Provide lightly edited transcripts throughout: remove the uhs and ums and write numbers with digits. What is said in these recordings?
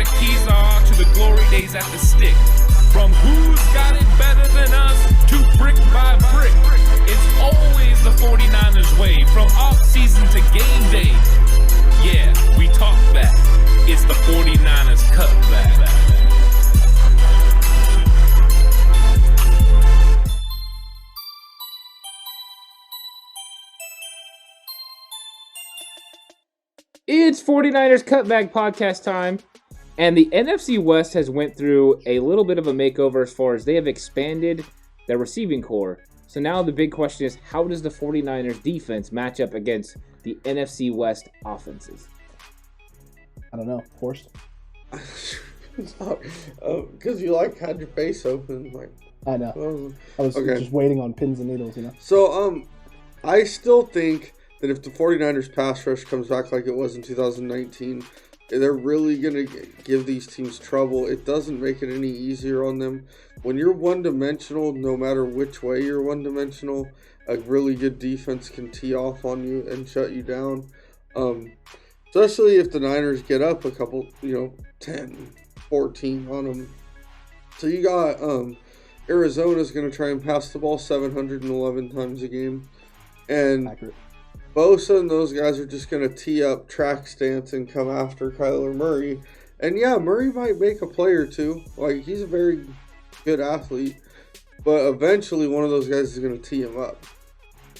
the keys are to the glory days at the stick. From who's got it better than us to brick by brick. It's always the 49ers way, from off-season to game day. Yeah, we talk back. It's the 49ers Cutback. It's 49ers Cutback Podcast time, and the NFC West has went through a little bit of a makeover as far as they have expanded their receiving core. So now the big question is, how does the 49ers defense match up against the NFC West offenses? I don't know. Horst? Because you had your face open. I know. I was just waiting on pins and needles, So, I still think that if the 49ers pass rush comes back like it was in 2019, they're really going to give these teams trouble. It doesn't make it any easier on them. When you're one-dimensional, no matter which way you're one-dimensional, a really good defense can tee off on you and shut you down. Especially if the Niners get up a couple, 10, 14 on them. So you got Arizona's going to try and pass the ball 711 times a game. And accurate. Bosa and those guys are just going to tee up track stance and come after Kyler Murray. And yeah, Murray might make a play or two. He's a very good athlete. But eventually one of those guys is going to tee him up.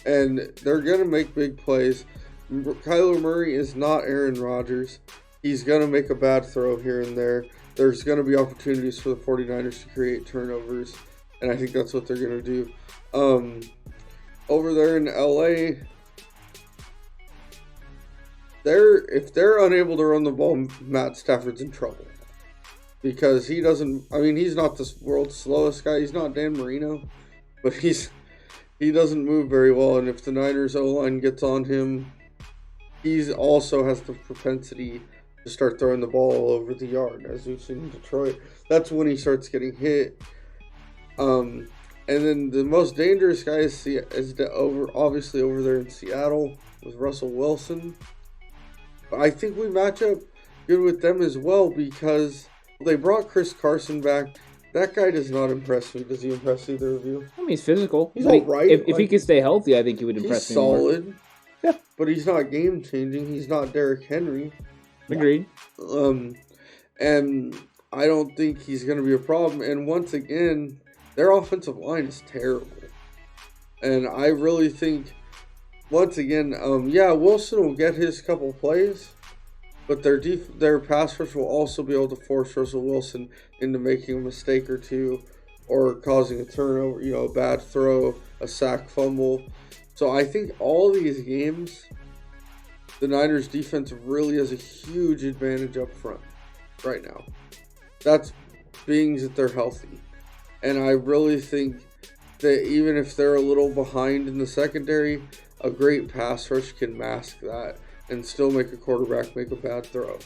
And they're going to make big plays. Kyler Murray is not Aaron Rodgers. He's going to make a bad throw here and there. There's going to be opportunities for the 49ers to create turnovers. And I think that's what they're going to do. Over there in LA, if they're unable to run the ball, Matt Stafford's in trouble. Because he's not the world's slowest guy. He's not Dan Marino. But he doesn't move very well. And if the Niners O-line gets on him, he also has the propensity to start throwing the ball all over the yard, as we've seen in Detroit. That's when he starts getting hit. And then the most dangerous guy is obviously over there in Seattle with Russell Wilson. I think we match up good with them as well because they brought Chris Carson back. That guy does not impress me. Does he impress either of you? He's physical. He's all right. If he can stay healthy, I think he would impress me. He's solid. Yeah. But he's not game-changing. He's not Derrick Henry. Agreed. And I don't think he's going to be a problem. And once again, their offensive line is terrible. And I really think, once again, Wilson will get his couple plays, but their pass rush will also be able to force Russell Wilson into making a mistake or two or causing a turnover, a bad throw, a sack, fumble. So I think all these games, the Niners defense really has a huge advantage up front right now. That's being that they're healthy. And I really think that even if they're a little behind in the secondary, a great pass rush can mask that and still make a quarterback make a bad throw.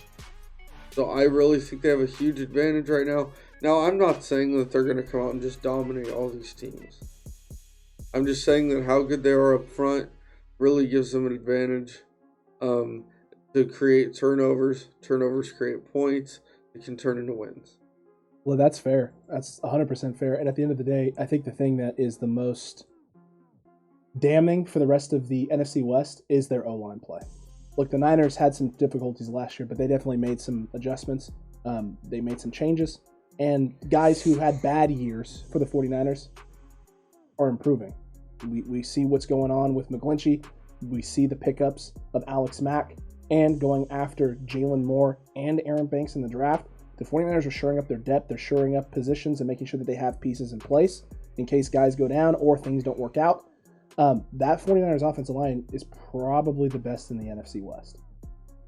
So I really think they have a huge advantage right now. Now, I'm not saying that they're going to come out and just dominate all these teams. I'm just saying that how good they are up front really gives them an advantage to create turnovers. Turnovers create points. It can turn into wins. Well, that's fair. That's 100% fair. And at the end of the day, I think the thing that is the most damning for the rest of the NFC West is their O-line play. Look, the Niners had some difficulties last year, but they definitely made some adjustments. They made some changes. And guys who had bad years for the 49ers are improving. We see what's going on with McGlinchey. We see the pickups of Alex Mack and going after Jalen Moore and Aaron Banks in the draft. The 49ers are shoring up their depth. They're shoring up positions and making sure that they have pieces in place in case guys go down or things don't work out. That 49ers offensive line is probably the best in the NFC West.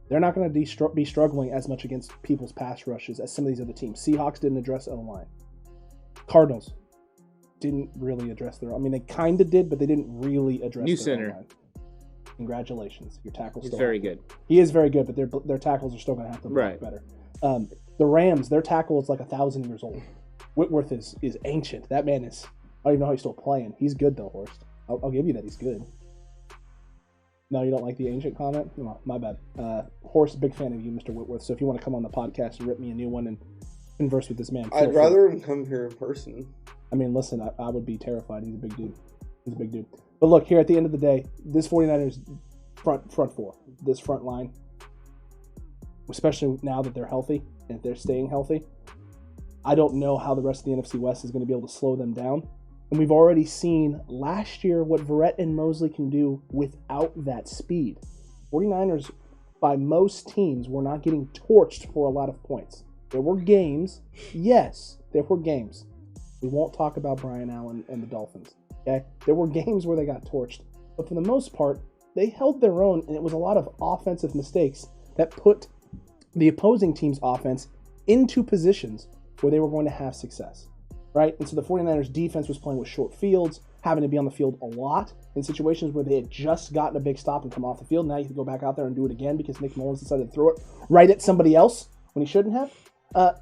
They're not going to be struggling as much against people's pass rushes as some of these other teams. Seahawks didn't address O-line. Cardinals didn't really address their... they kind of did, but they didn't really address New their center. O-line. Congratulations. Your tackle's He's still very good. He is very good, but their tackles are still going to have to look better. The Rams, their tackle is like 1,000 years old. Whitworth is ancient. That man is... I don't even know how he's still playing. He's good, though, Horst. I'll give you that. He's good. No, you don't like the ancient comment? No, my bad. Horse, big fan of you, Mr. Whitworth. So if you want to come on the podcast and rip me a new one and converse with this man, I'd rather him come here in person. I mean, listen, I would be terrified. He's a big dude. But look, here at the end of the day, this 49ers front four, this front line, especially now that they're healthy and if they're staying healthy, I don't know how the rest of the NFC West is going to be able to slow them down. And we've already seen last year what Verrett and Mosley can do without that speed. 49ers, by most teams, were not getting torched for a lot of points. There were games. Yes, there were games. We won't talk about Brian Allen and the Dolphins. Okay? There were games where they got torched. But for the most part, they held their own, and it was a lot of offensive mistakes that put the opposing team's offense into positions where they were going to have success. Right? And so the 49ers defense was playing with short fields, having to be on the field a lot in situations where they had just gotten a big stop and come off the field. Now you have to go back out there and do it again because Nick Mullins decided to throw it right at somebody else when he shouldn't have.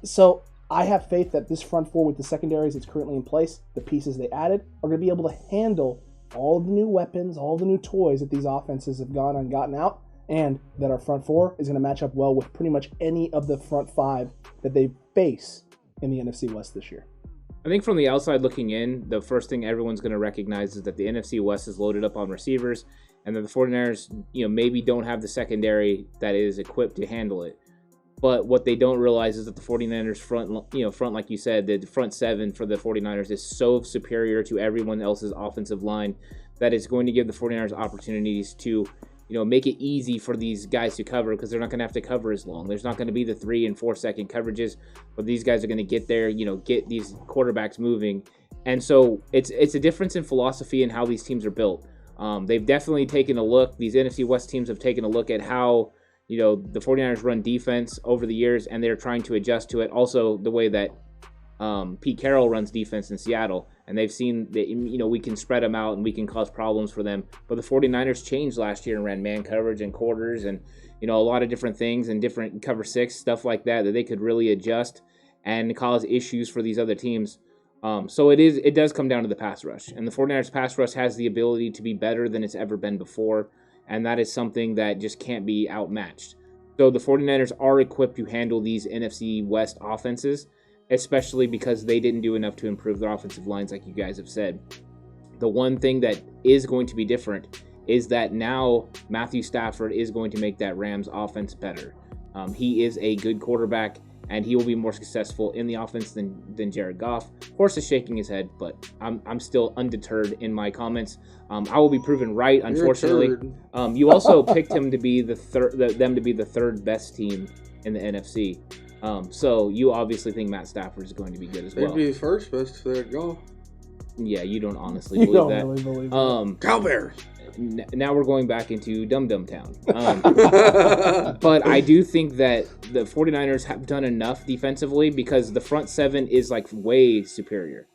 So I have faith that this front four with the secondaries that's currently in place, the pieces they added, are going to be able to handle all the new weapons, all the new toys that these offenses have gone and gotten out, and that our front four is going to match up well with pretty much any of the front five that they face in the NFC West this year. I think from the outside looking in, the first thing everyone's going to recognize is that the NFC West is loaded up on receivers, and that the 49ers, maybe don't have the secondary that is equipped to handle it. But what they don't realize is that the 49ers front, like you said, the front seven for the 49ers is so superior to everyone else's offensive line that it's going to give the 49ers opportunities to, make it easy for these guys to cover because they're not going to have to cover as long. There's not going to be the 3 and 4 second coverages, but these guys are going to get there, get these quarterbacks moving. And so it's a difference in philosophy and how these teams are built. They've definitely taken a look. These NFC West teams have taken a look at how, the 49ers run defense over the years, and they're trying to adjust to it. Also, the way that Pete Carroll runs defense in Seattle, and they've seen that, we can spread them out and we can cause problems for them. But the 49ers changed last year and ran man coverage and quarters and, a lot of different things and different cover 6, stuff like that they could really adjust and cause issues for these other teams. So it does come down to the pass rush. And the 49ers pass rush has the ability to be better than it's ever been before. And that is something that just can't be outmatched. So the 49ers are equipped to handle these NFC West offenses, especially because they didn't do enough to improve their offensive lines, like you guys have said. The one thing that is going to be different is that now Matthew Stafford is going to make that Rams offense better. He is a good quarterback, and he will be more successful in the offense than Jared Goff. Horse is shaking his head, but I'm still undeterred in my comments. I will be proven right, unfortunately. You also picked him to be them to be the third best team in the NFC. So you obviously think Matt Stafford is going to be good as well. They'd be first best to go. Yeah, you don't honestly believe that. Really believe that. Cowbears. Now we're going back into Dum Dum Town. But I do think that the 49ers have done enough defensively because the front seven is way superior.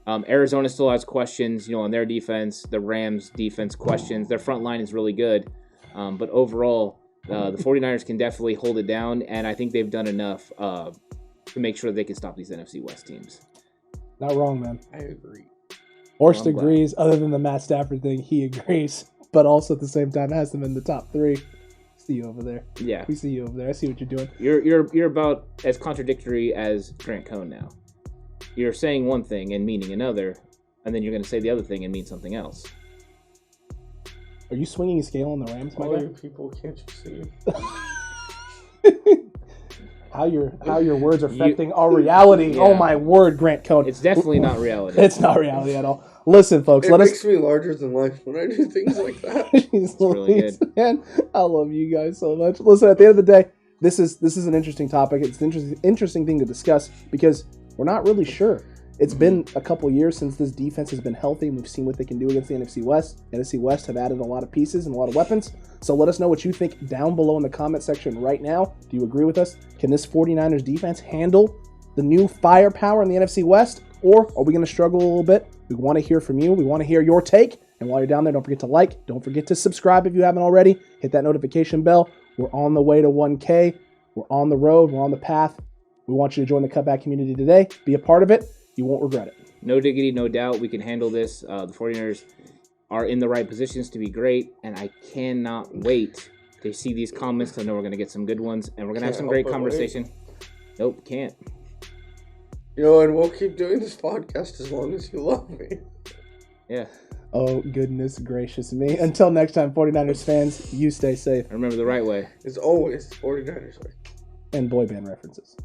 Arizona still has questions, on their defense. The Rams defense questions. Their front line is really good. But overall, the 49ers can definitely hold it down, and I think they've done enough to make sure they can stop these NFC West teams. Not wrong, man. I agree. Horst agrees. Other than the Matt Stafford thing, he agrees. But also at the same time has them in the top 3. See you over there. Yeah. We see you over there. I see what you're doing. You're about as contradictory as Grant Cohn now. You're saying one thing and meaning another, and then you're going to say the other thing and mean something else. Are you swinging a scale on the Rams, my All guy? you people, can't you see? How your words are affecting our reality. Yeah. Oh my word, Grant Cohn. It's definitely not reality. It's not reality at all. Listen, folks, It makes me larger than life when I do things like that. Jeez really Louise, man. I love you guys so much. Listen, at the end of the day, this is an interesting topic. It's an interesting thing to discuss because we're not really sure. It's been a couple years since this defense has been healthy, and we've seen what they can do against the NFC West. NFC West have added a lot of pieces and a lot of weapons. So let us know what you think down below in the comment section right now. Do you agree with us? Can this 49ers defense handle the new firepower in the NFC West? Or are we going to struggle a little bit? We want to hear from you. We want to hear your take. And while you're down there, don't forget to like. Don't forget to subscribe if you haven't already. Hit that notification bell. We're on the way to 1K. We're on the road. We're on the path. We want you to join the Cutback community today. Be a part of it. You won't regret it. No diggity, no doubt. We can handle this. The 49ers are in the right positions to be great, and I cannot wait to see these comments. I know we're going to get some good ones, and we're going to have some great conversation. Nope, can't. And we'll keep doing this podcast as long as you love me. Yeah. Oh, goodness gracious me. Until next time, 49ers fans, you stay safe. Remember the right way. It's always 49ers way. And boy band references.